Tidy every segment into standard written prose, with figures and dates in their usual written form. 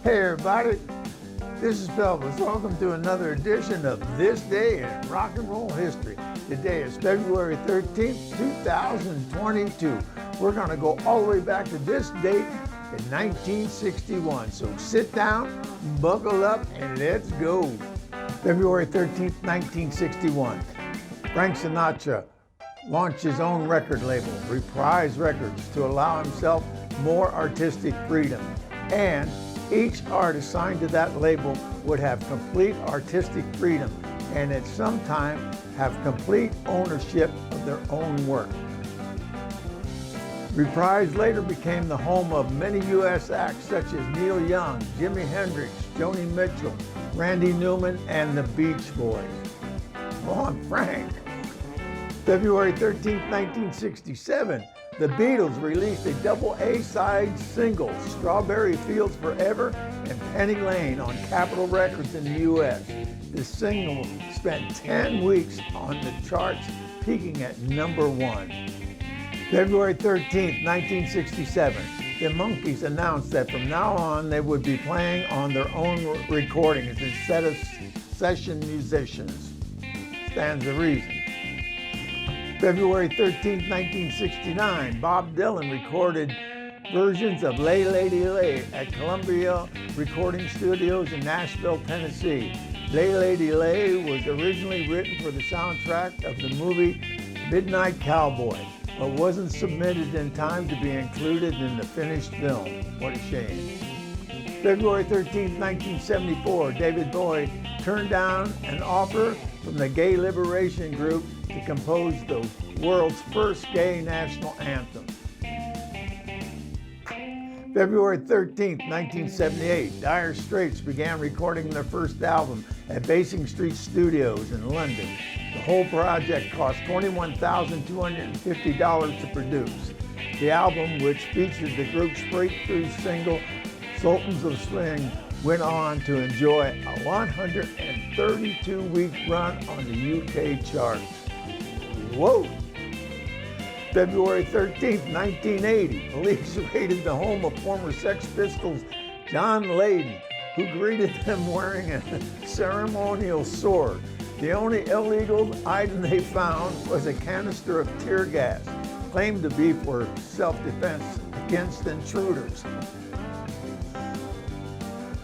Hey everybody, this is Pelvis. Welcome to another edition of This Day in Rock and Roll History. Today is February 13th, 2022. We're going to go all the way back to this date in 1961. So sit down, buckle up, and let's go. February 13th, 1961. Frank Sinatra launched his own record label, Reprise Records, to allow himself more artistic freedom. And each artist signed to that label would have complete artistic freedom and at some time have complete ownership of their own work. Reprise later became the home of many U.S. acts such as Neil Young, Jimi Hendrix, Joni Mitchell, Randy Newman, and the Beach Boys. On Frank. February 13, 1967, the Beatles released a double A-side single, Strawberry Fields Forever and Penny Lane, on Capitol Records in the U.S. This single spent 10 weeks on the charts, peaking at number 1. February 13, 1967, the Monkees announced that from now on they would be playing on their own recordings instead of session musicians. Stands to reason. February 13, 1969, Bob Dylan recorded versions of Lay Lady Lay at Columbia Recording Studios in Nashville, Tennessee. Lay Lady Lay was originally written for the soundtrack of the movie Midnight Cowboy, but wasn't submitted in time to be included in the finished film. What a shame. February 13, 1974, David Bowie turned down an offer from the Gay Liberation Group to compose the world's first gay national anthem. February 13, 1978, Dire Straits began recording their first album at Basing Street Studios in London. The whole project cost $21,250 to produce. The album, which featured the group's breakthrough single, Sultans of Swing, went on to enjoy a 132-week run on the UK charts. Whoa! February 13th, 1980, police raided the home of former Sex Pistols John Lydon, who greeted them wearing a ceremonial sword. The only illegal item they found was a canister of tear gas, claimed to be for self-defense against intruders.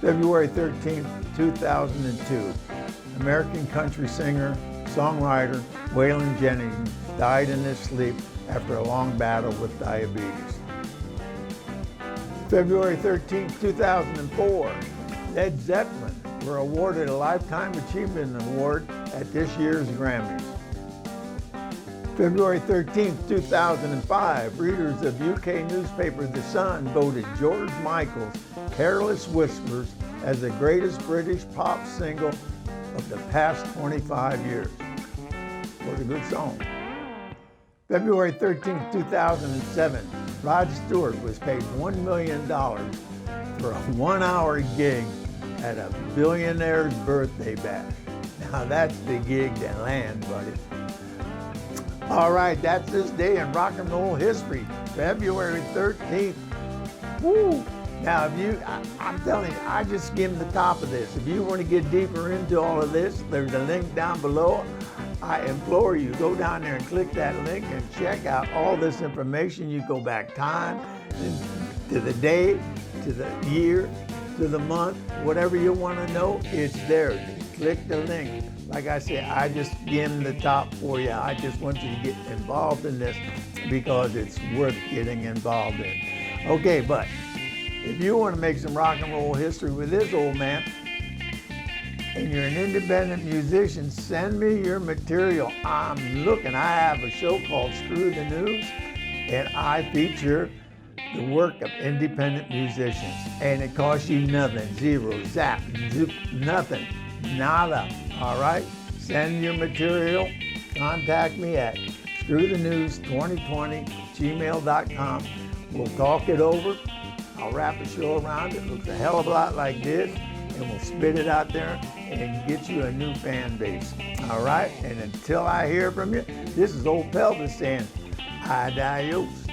February 13, 2002, American country singer, songwriter Waylon Jennings died in his sleep after a long battle with diabetes. February 13, 2004, Led Zeppelin were awarded a Lifetime Achievement Award at this year's Grammys. February 13, 2005, readers of UK newspaper The Sun voted George Michael's Careless Whispers as the greatest British pop single of the past 25 years. What a good song. February 13, 2007, Rod Stewart was paid $1 million for a 1-hour gig at a billionaire's birthday bash. Now that's the gig that lands, buddy. All right, that's this day in rock and roll history, February 13th. Woo! Now, I'm telling you, I just skimmed the top of this. If you want to get deeper into all of this, there's a link down below. I implore you, go down there and click that link and check out all this information. You go back time, to the day, to the year, to the month, whatever you want to know, it's there. Just click the link. Like I said, I just skimmed the top for you. I just want you to get involved in this because it's worth getting involved in. Okay, but if you want to make some rock and roll history with this old man, and you're an independent musician, send me your material. I'm looking. I have a show called Screw the News, and I feature the work of independent musicians. And it costs you nothing. Zero, zap, zoop, nothing. Nada. All right? Send your material. Contact me at screwthenews2020@gmail.com. We'll talk it over. I'll wrap a show around it. Looks a hell of a lot like this. And we'll spit it out there and get you a new fan base. All right? And until I hear from you, this is Old Pelvis saying, adios.